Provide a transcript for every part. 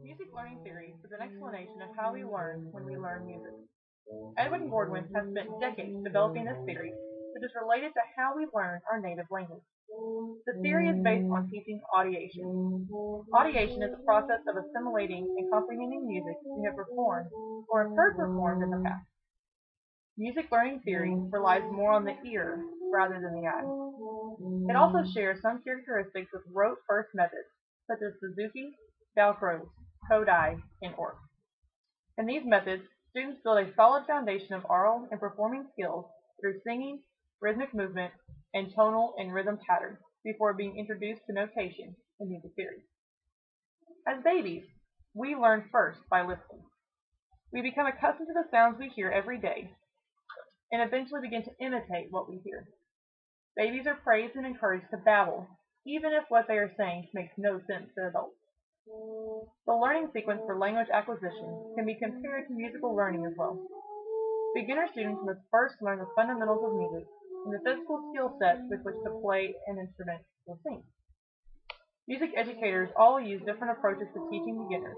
Music learning theory is an explanation of how we learn when we learn music. Edwin Bordwin has spent decades developing this theory, which is related to how we learn our native language. The theory is based on teaching audiation. Audiation is the process of assimilating and comprehending music you have performed or have heard performed in the past. Music learning theory relies more on the ear rather than the eye. It also shares some characteristics with rote first methods, such as Suzuki, Dalcroze, Kodai, and Orff. In these methods, students build a solid foundation of oral and performing skills through singing, rhythmic movement, and tonal and rhythm patterns before being introduced to notation and music theory. As babies, we learn first by listening. We become accustomed to the sounds we hear every day and eventually begin to imitate what we hear. Babies are praised and encouraged to babble, even if what they are saying makes no sense to adults. The learning sequence for language acquisition can be compared to musical learning as well. Beginner students must first learn the fundamentals of music and the physical skill set with which to play an instrument or sing. Music educators all use different approaches to teaching beginners,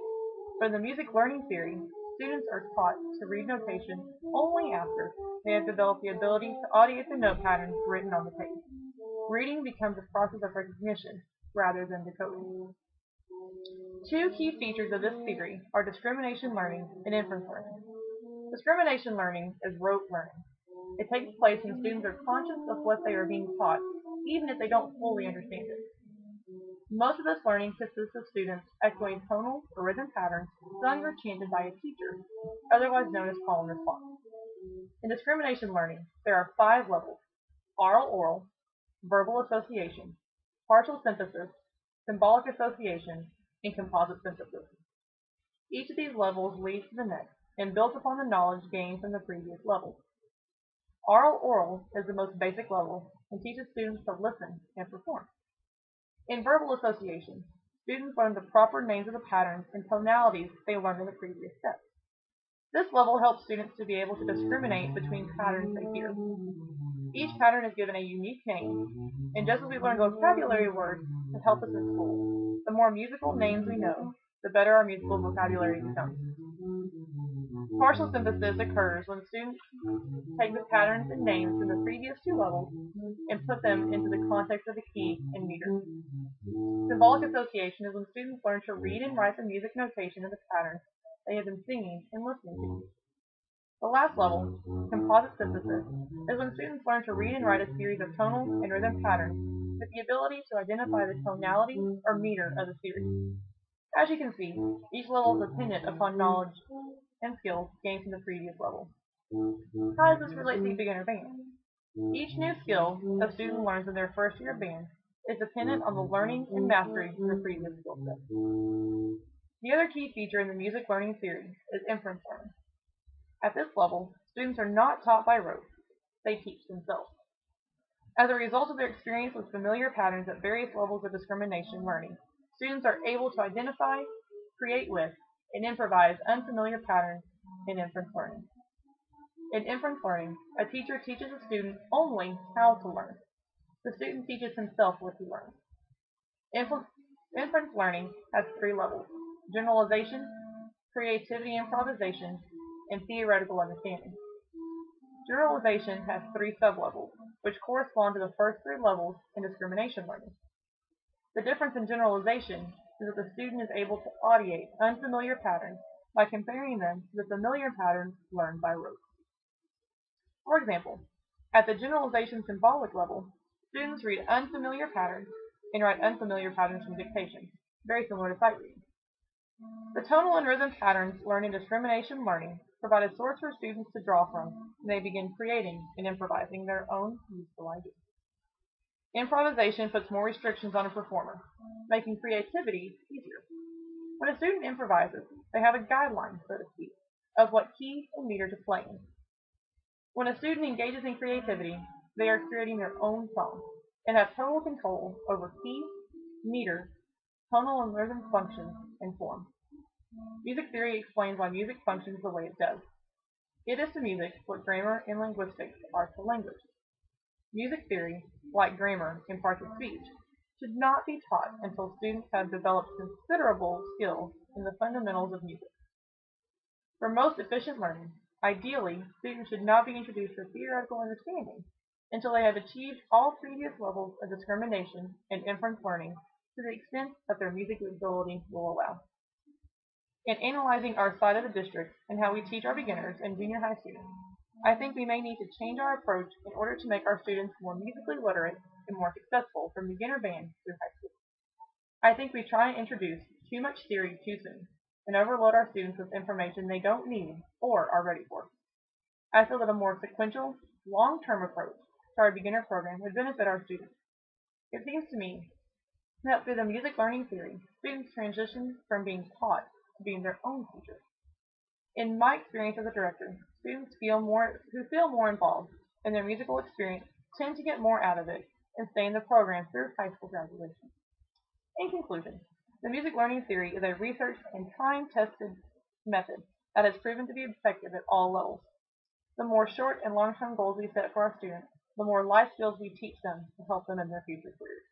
but in the music learning theory, students are taught to read notation only after they have developed the ability to audiate the note patterns written on the page. Reading becomes a process of recognition rather than decoding. Two key features of this theory are discrimination learning and inference learning. Discrimination learning is rote learning. It takes place when students are conscious of what they are being taught, even if they don't fully understand it. Most of this learning consists of students echoing tonal or rhythm patterns sung or chanted by a teacher, otherwise known as call and response. In discrimination learning, there are 5 levels: oral, verbal association, partial synthesis, symbolic association, and composite synthesis. Each of these levels leads to the next and builds upon the knowledge gained from the previous level. Oral is the most basic level and teaches students to listen and perform. In verbal association, students learn the proper names of the patterns and tonalities they learned in the previous steps. This level helps students to be able to discriminate between patterns they hear. Each pattern is given a unique name, and just as we learn vocabulary words to help us in school, the more musical names we know, the better our musical vocabulary becomes. Partial synthesis occurs when students take the patterns and names from the previous 2 levels and put them into the context of the key and meter. Symbolic association is when students learn to read and write the music notation of the patterns they have been singing and listening to. The last level, composite synthesis, is when students learn to read and write a series of tonal and rhythm patterns with the ability to identify the tonality or meter of the series. As you can see, each level is dependent upon knowledge and skills gained from the previous level. How does this relate to beginner band? Each new skill a student learns in their first year of band is dependent on the learning and mastery of the previous skill set. The other key feature in the music learning theory is inference learning. At this level, students are not taught by rote, they teach themselves. As a result of their experience with familiar patterns at various levels of discrimination learning, students are able to identify, create with, and improvise unfamiliar patterns in inference learning. In inference learning, a teacher teaches a student only how to learn. The student teaches himself what he learns. Inference learning has 3 levels: generalization, creativity improvisation, and theoretical understanding. Generalization has 3 sublevels, which correspond to the first 3 levels in discrimination learning. The difference in generalization is that the student is able to audiate unfamiliar patterns by comparing them to the familiar patterns learned by rote. For example, at the generalization symbolic level, students read unfamiliar patterns and write unfamiliar patterns from dictation, very similar to sight reading. The tonal and rhythm patterns learned in discrimination learning provide a source for students to draw from when they begin creating and improvising their own musical ideas. Improvisation puts more restrictions on a performer, making creativity easier. When a student improvises, they have a guideline, so to speak, of what key and meter to play in. When a student engages in creativity, they are creating their own song and have total control over key, meter, tonal and rhythm functions, and form. Music theory explains why music functions the way it does. It is to music what grammar and linguistics are to language. Music theory, like grammar, imparts a speech, should not be taught until students have developed considerable skills in the fundamentals of music. For most efficient learning, ideally, students should not be introduced to theoretical understanding until they have achieved all previous levels of discrimination and inference learning to the extent that their music ability will allow. In analyzing our side of the district and how we teach our beginners and junior high students, I think we may need to change our approach in order to make our students more musically literate and more successful from beginner band through high school. I think we try and introduce too much theory too soon and overload our students with information they don't need or are ready for. I feel that a more sequential, long-term approach to our beginner program would benefit our students. It seems to me that through the music learning theory, students transition from being taught to being their own teachers. In my experience as a director, students who feel more involved in their musical experience tend to get more out of it and stay in the program through high school graduation. In conclusion, the music learning theory is a researched and time-tested method that has proven to be effective at all levels. The more short and long-term goals we set for our students, the more life skills we teach them to help them in their future careers.